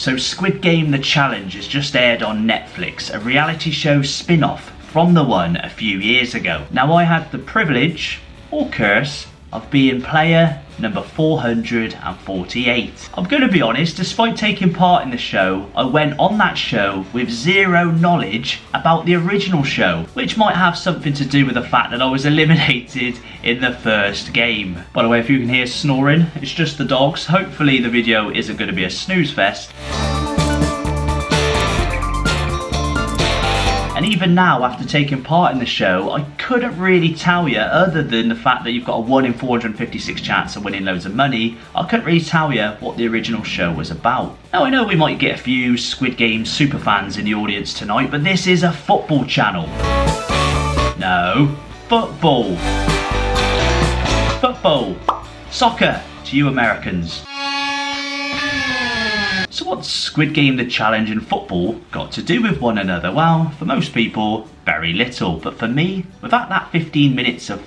So Squid Game The Challenge has just aired on Netflix, a reality show spin-off from the one a few years ago. Now I had the privilege, or curse, of being player number 448. I'm going to be honest, despite taking part in the show, I went on that show with zero knowledge about the original show, which might have something to do with the fact that I was eliminated in the first game. By the way, if you can hear snoring, it's just the dogs. Hopefully the video isn't going to be a snooze fest. And even now, after taking part in the show, I couldn't really tell you, other than the fact that you've got a 1 in 456 chance of winning loads of money, I couldn't really tell you what the original show was about. Now I know we might get a few Squid Game superfans in the audience tonight, but this is a football channel. No, football. Football. Soccer to you Americans. So what's Squid Game The Challenge and football got to do with one another? Well, for most people, very little. But for me, without that 15 minutes of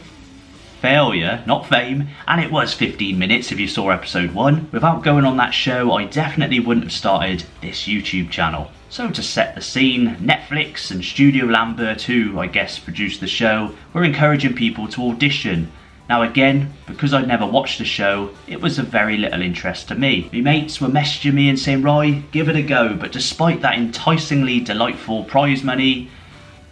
failure, not fame, and it was 15 minutes if you saw episode 1, without going on that show, I definitely wouldn't have started this YouTube channel. So to set the scene, Netflix and Studio Lambert, who I guess produced the show, were encouraging people to audition. Now again, because I'd never watched the show, it was of very little interest to me. My mates were messaging me and saying, "Roy, give it a go," but despite that enticingly delightful prize money,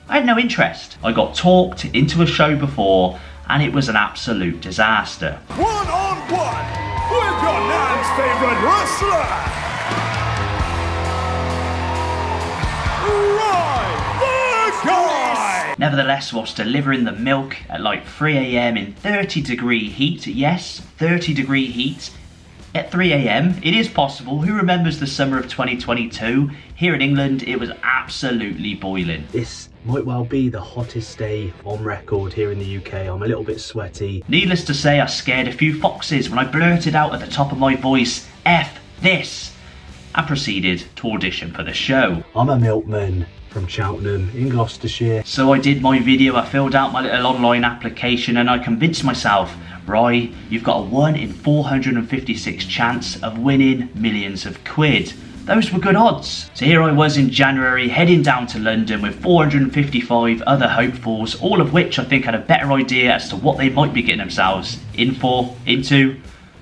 I had no interest. I got talked into a show before, and it was an absolute disaster. One-on-one with your nan's favorite wrestler, Roy the Guy! Nevertheless, whilst delivering the milk at like 3 AM in 30-degree heat, yes, 30-degree heat, at 3 AM, it is possible. Who remembers the summer of 2022? Here in England, it was absolutely boiling. This might well be the hottest day on record here in the UK. I'm a little bit sweaty. Needless to say, I scared a few foxes when I blurted out at the top of my voice, "F this," and proceeded to audition for the show. I'm a milkman from Cheltenham in Gloucestershire. So I did my video, I filled out my little online application, and I convinced myself, Roy, you've got a 1 in 456 chance of winning millions of quid. Those were good odds. So here I was in January, heading down to London with 455 other hopefuls, all of which I think had a better idea as to what they might be getting themselves into,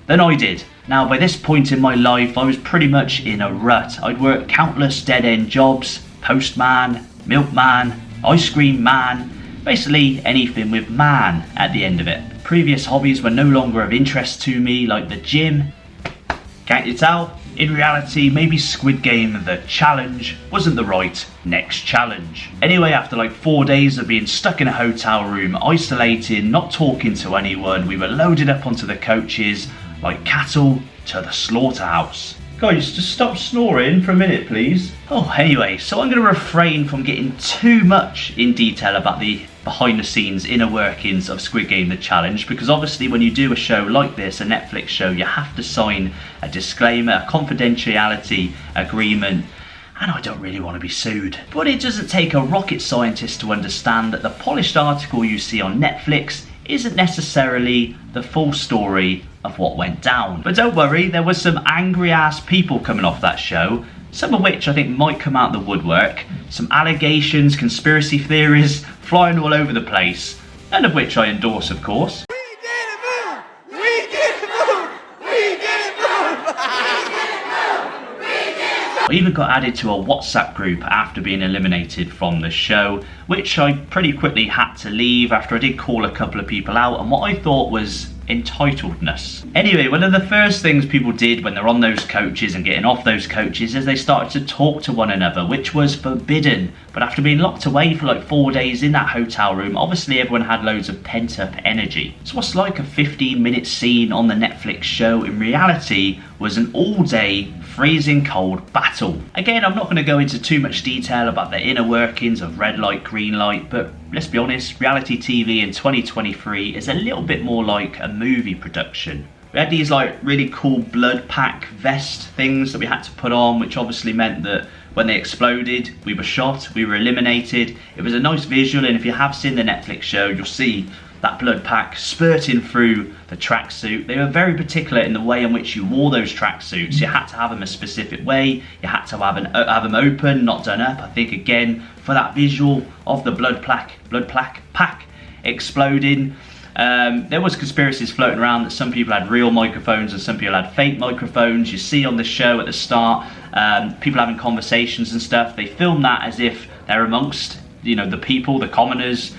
than I did. Now by this point in my life, I was pretty much in a rut. I'd worked countless dead-end jobs, postman, milkman, ice cream man, basically anything with man at the end of it. Previous hobbies were no longer of interest to me, like the gym. Can't you tell? In reality, maybe Squid Game The Challenge wasn't the right next challenge. Anyway, after like 4 days of being stuck in a hotel room, isolated, not talking to anyone, we were loaded up onto the coaches like cattle to the slaughterhouse. Guys, just stop snoring for a minute, please. Oh, anyway, so I'm going to refrain from getting too much in detail about the behind the scenes inner workings of Squid Game The Challenge, because obviously when you do a show like this, a Netflix show, you have to sign a disclaimer, a confidentiality agreement, and I don't really want to be sued. But it doesn't take a rocket scientist to understand that the polished article you see on Netflix isn't necessarily the full story of what went down. But don't worry, there was some angry ass people coming off that show, some of which I think might come out the woodwork, some allegations, conspiracy theories flying all over the place, none of which I endorse, of course. We didn't move! We didn't move! We didn't move! I even got added to a WhatsApp group after being eliminated from the show, which I pretty quickly had to leave after I did call a couple of people out on what I thought was entitledness. Anyway, one of the first things people did when they're on those coaches and getting off those coaches is they started to talk to one another, which was forbidden. But after being locked away for like 4 days in that hotel room, obviously everyone had loads of pent-up energy. So what's like a 15-minute scene on the Netflix show in reality was an all-day freezing cold battle. Again, I'm not going to go into too much detail about the inner workings of red light, green light, but let's be honest, reality TV in 2023 is a little bit more like a movie production. We had these like really cool blood pack vest things that we had to put on, which obviously meant that when they exploded, we were shot, we were eliminated. It was a nice visual, and if you have seen the Netflix show, you'll see that blood pack spurting through the tracksuit. They were very particular in the way in which you wore those tracksuits. You had to have them a specific way. You had to have them open, not done up. I think again for that visual of the blood pack exploding. There was conspiracies floating around that some people had real microphones and some people had fake microphones. You see on the show at the start, people having conversations and stuff. They film that as if they're amongst, you know, the people, the commoners,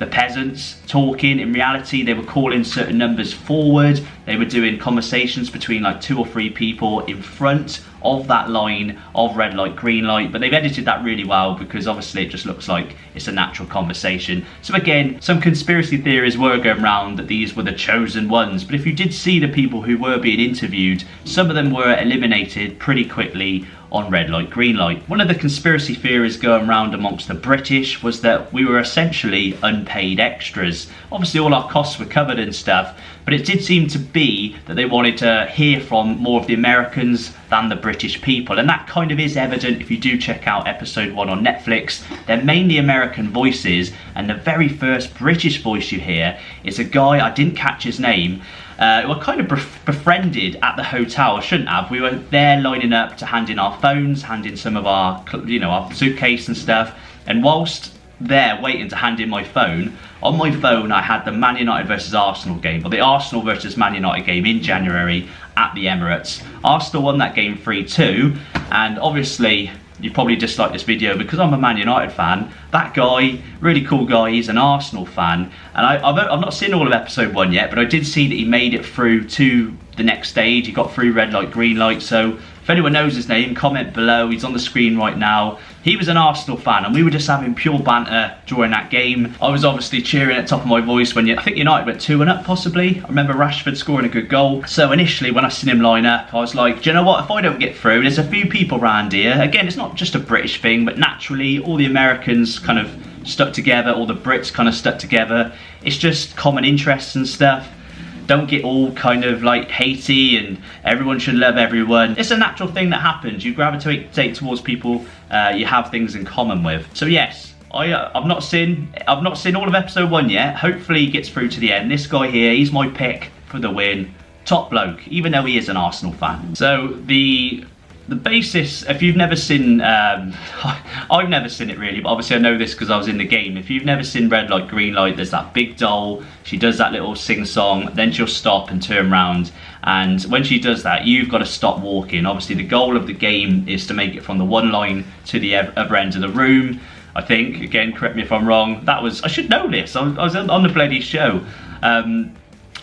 the peasants talking. In reality, they were calling certain numbers forward. They were doing conversations between like 2 or 3 people in front of that line of red light, green light. But they've edited that really well because obviously it just looks like it's a natural conversation. So again, some conspiracy theories were going around that these were the chosen ones. But if you did see the people who were being interviewed, some of them were eliminated pretty quickly on red light, green light. One of the conspiracy theories going around amongst the British was that we were essentially unpaid extras. Obviously all our costs were covered and stuff, but it did seem to be that they wanted to hear from more of the Americans than the British people, and that kind of is evident if you do check out episode 1 on Netflix. They're mainly American voices, and the very first British voice you hear is a guy, I didn't catch his name, we were kind of befriended at the hotel. I shouldn't have. We were there lining up to hand in our phones, hand in some of our, you know, our suitcase and stuff. And whilst there waiting to hand in my phone, on my phone I had the Man United versus Arsenal game, or the Arsenal versus Man United game in January at the Emirates. Arsenal won that game 3-2, and obviously you probably dislike this video because I'm a Man United fan. That guy, really cool guy, he's an Arsenal fan, and I've not seen all of episode 1 yet, but I did see that he made it through to the next stage. He got through red light, green light. So if anyone knows his name, comment below. He's on the screen right now. He was an Arsenal fan, and we were just having pure banter during that game. I was obviously cheering at the top of my voice when I think United went 2-1 up possibly. I remember Rashford scoring a good goal. So initially when I seen him line up, I was like, do you know what, if I don't get through, there's a few people around here. Again, it's not just a British thing, but naturally all the Americans kind of stuck together, all the Brits kind of stuck together. It's just common interests and stuff. Don't get all kind of like hatey and everyone should love everyone. It's a natural thing that happens. You gravitate towards people you have things in common with. So yes, I've not seen all of episode 1 yet. Hopefully he gets through to the end. This guy here, he's my pick for the win. Top bloke, even though he is an Arsenal fan. So the basis, if you've never seen, I've never seen it really, but obviously I know this because I was in the game. If you've never seen red light, green light, there's that big doll. She does that little sing-song, then she'll stop and turn around. And when she does that, you've got to stop walking. Obviously the goal of the game is to make it from the one line to the other end of the room. I think, again, correct me if I'm wrong, I should know this, I was on the bloody show.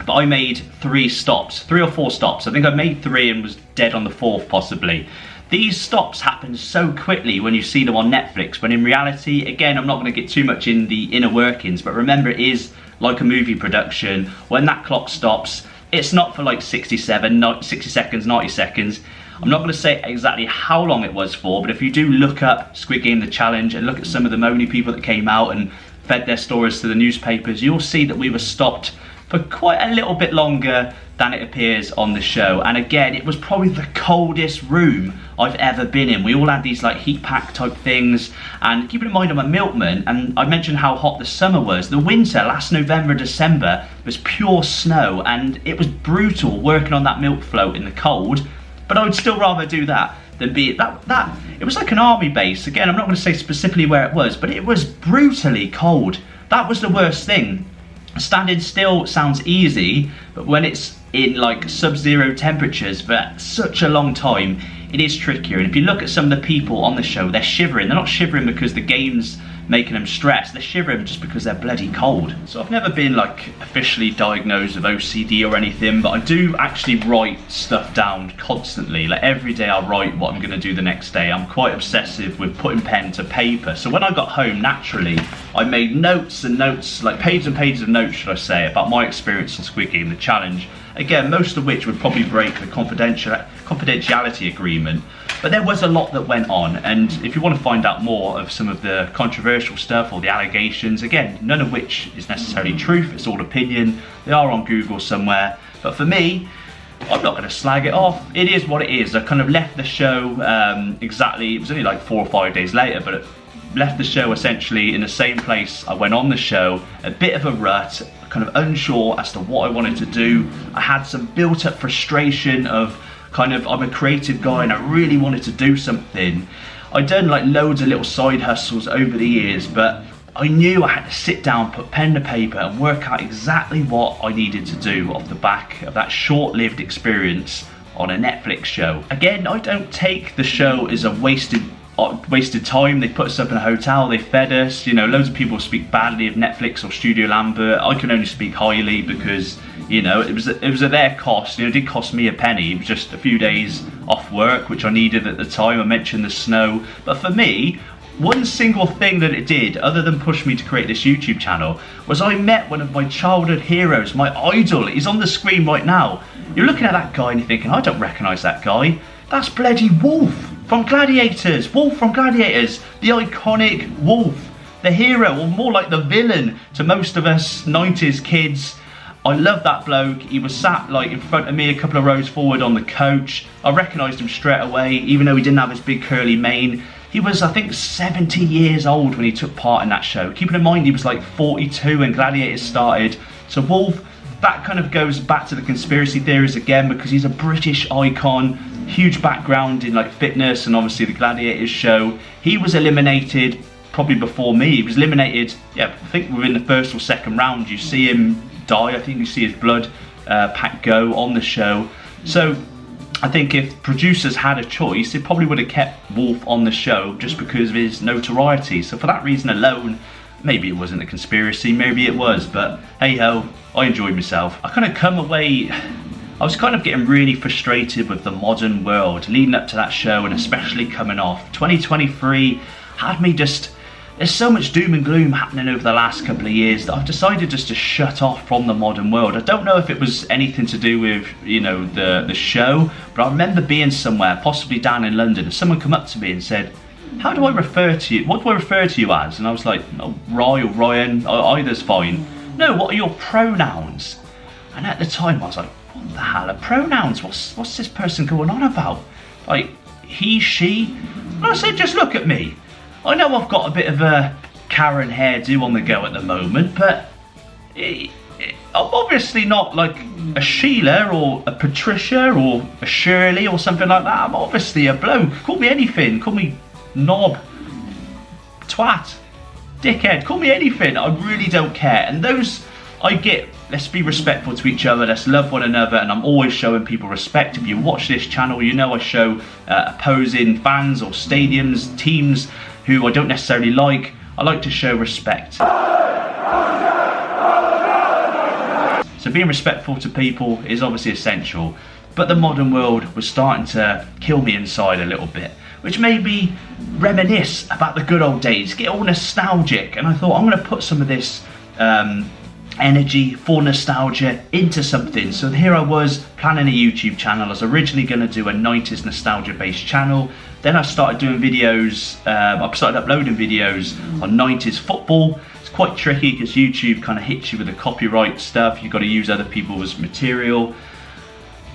But I made 3 or 4 stops. I think I made 3 and was dead on the 4th possibly. These stops happen so quickly when you see them on Netflix, when in reality, again, I'm not going to get too much in the inner workings, but remember it is like a movie production. When that clock stops, it's not for like 60 seconds, 90 seconds. I'm not going to say exactly how long it was for, but if you do look up Squid Game The Challenge and look at some of the Moni people that came out and fed their stories to the newspapers, you'll see that we were stopped for quite a little bit longer than it appears on the show. And again, it was probably the coldest room I've ever been in. We all had these like heat pack type things, and keeping in mind I'm a milkman, and I mentioned how hot the summer was. The winter, last November, December, was pure snow, and it was brutal working on that milk float in the cold, but I would still rather do that than be that. It was like an army base. Again, I'm not going to say specifically where it was, but it was brutally cold. That was the worst thing. Standing still sounds easy, but when it's in like sub-zero temperatures for such a long time, it is trickier. And if you look at some of the people on the show, they're shivering. They're not shivering because the game's making them stressed. They're shivering just because they're bloody cold. So I've never been like officially diagnosed with OCD or anything, but I do actually write stuff down constantly. Like every day I write what I'm gonna do the next day. I'm quite obsessive with putting pen to paper. So when I got home, naturally, I made notes and notes, like pages and pages of notes, should I say, about my experience in Squid Game, the challenge. Again, most of which would probably break the confidentiality agreement, but there was a lot that went on, and if you want to find out more of some of the controversial stuff or the allegations, again, none of which is necessarily truth, it's all opinion, they are on Google somewhere, but for me, I'm not going to slag it off. It is what it is. I kind of left the show exactly, it was only like 4 or 5 days later, but left the show essentially in the same place I went on the show, a bit of a rut, kind of unsure as to what I wanted to do. I had some built up frustration of kind of, I'm a creative guy and I really wanted to do something. I'd done like loads of little side hustles over the years, but I knew I had to sit down, put pen to paper and work out exactly what I needed to do off the back of that short-lived experience on a Netflix show. Again, I don't take the show as a wasted time. They put us up in a hotel, they fed us, you know, loads of people speak badly of Netflix or Studio Lambert. I can only speak highly because, you know, it was at their cost. You know, it didn't cost me a penny. It was just a few days off work, which I needed at the time. I mentioned the snow, but for me, one single thing that it did, other than push me to create this YouTube channel, was I met one of my childhood heroes, my idol. He's on the screen right now. You're looking at that guy and you're thinking, I don't recognise that guy. That's bloody Wolf from Gladiators. Wolf from Gladiators, the iconic Wolf, the hero, or more like the villain to most of us 90s kids. I love that bloke. He was sat like in front of me a couple of rows forward on the coach. I recognised him straight away, even though he didn't have his big curly mane. He was, I think, 70 years old when he took part in that show. Keeping in mind he was like 42 when Gladiators started. So Wolf, that kind of goes back to the conspiracy theories again, because he's a British icon, huge background in like fitness and obviously the Gladiators show. He was eliminated probably before me. He was eliminated, yeah, I think within the first or second round. You see him die, I think you see his blood pack go on the show. So I think if producers had a choice, they probably would have kept Wolf on the show just because of his notoriety. So for that reason alone, maybe it wasn't a conspiracy, maybe it was, but hey ho, I enjoyed myself. I kind of come away, I was kind of getting really frustrated with the modern world leading up to that show, and especially coming off. 2023 had me just, there's so much doom and gloom happening over the last couple of years that I've decided just to shut off from the modern world. I don't know if it was anything to do with, you know, the show, but I remember being somewhere, possibly down in London, and someone come up to me and said, how do I refer to you? What do I refer to you as? And I was like, oh, Rye or Ryan, either's fine. No, what are your pronouns? And at the time I was like, what the hell are pronouns? What's this person going on about? Like, he, she? And I said, just look at me. I know I've got a bit of a Karen hairdo on the go at the moment, but I'm obviously not like a Sheila or a Patricia or a Shirley or something like that. I'm obviously a bloke. Call me anything. Call me knob, twat, dickhead. Call me anything. I really don't care. And those, I get, let's be respectful to each other. Let's love one another. And I'm always showing people respect. If you watch this channel, you know I show opposing fans or stadiums, teams who I don't necessarily like. I like to show respect. So being respectful to people is obviously essential, but the modern world was starting to kill me inside a little bit, which made me reminisce about the good old days, get all nostalgic, and I thought I'm going to put some of this energy for nostalgia into something. So here I was planning a YouTube channel. I was originally going to do a 90s nostalgia based channel. Then I started doing videos, I started uploading videos on 90s football. It's quite tricky because YouTube kind of hits you with the copyright stuff. You've got to use other people's material.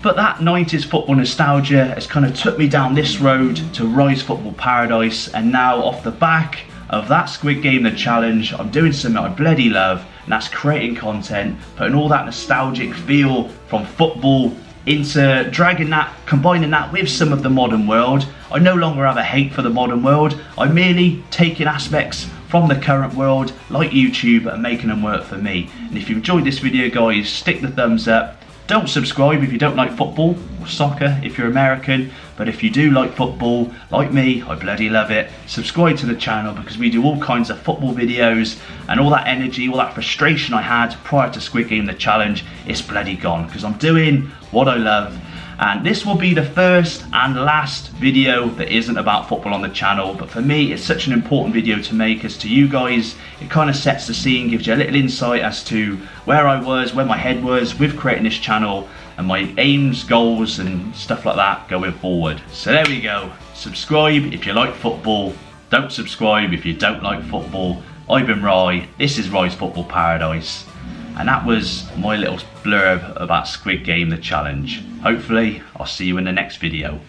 But that 90s football nostalgia has kind of took me down this road to Rise Football Paradise, and now off the back of that Squid Game, the challenge, I'm doing something I bloody love, and that's creating content, putting all that nostalgic feel from football into dragging that, combining that with some of the modern world. I no longer have a hate for the modern world. I'm merely taking aspects from the current world, like YouTube, and making them work for me. And if you enjoyed this video, guys, stick the thumbs up. Don't subscribe if you don't like football or soccer if you're American, but if you do like football, like me, I bloody love it. Subscribe to the channel because we do all kinds of football videos, and all that energy, all that frustration I had prior to Squid Game the challenge, it's bloody gone because I'm doing what I love. And this will be the first and last video that isn't about football on the channel, but for me it's such an important video to make, as to you guys it kind of sets the scene, gives you a little insight as to where I was, where my head was with creating this channel, and my aims, goals and stuff like that going forward. So there we go. Subscribe if you like football, don't subscribe if you don't like football. I've been Rye, this is Rye's Football Paradise, and that was my little blurb about Squid Game the challenge. Hopefully I'll see you in the next video.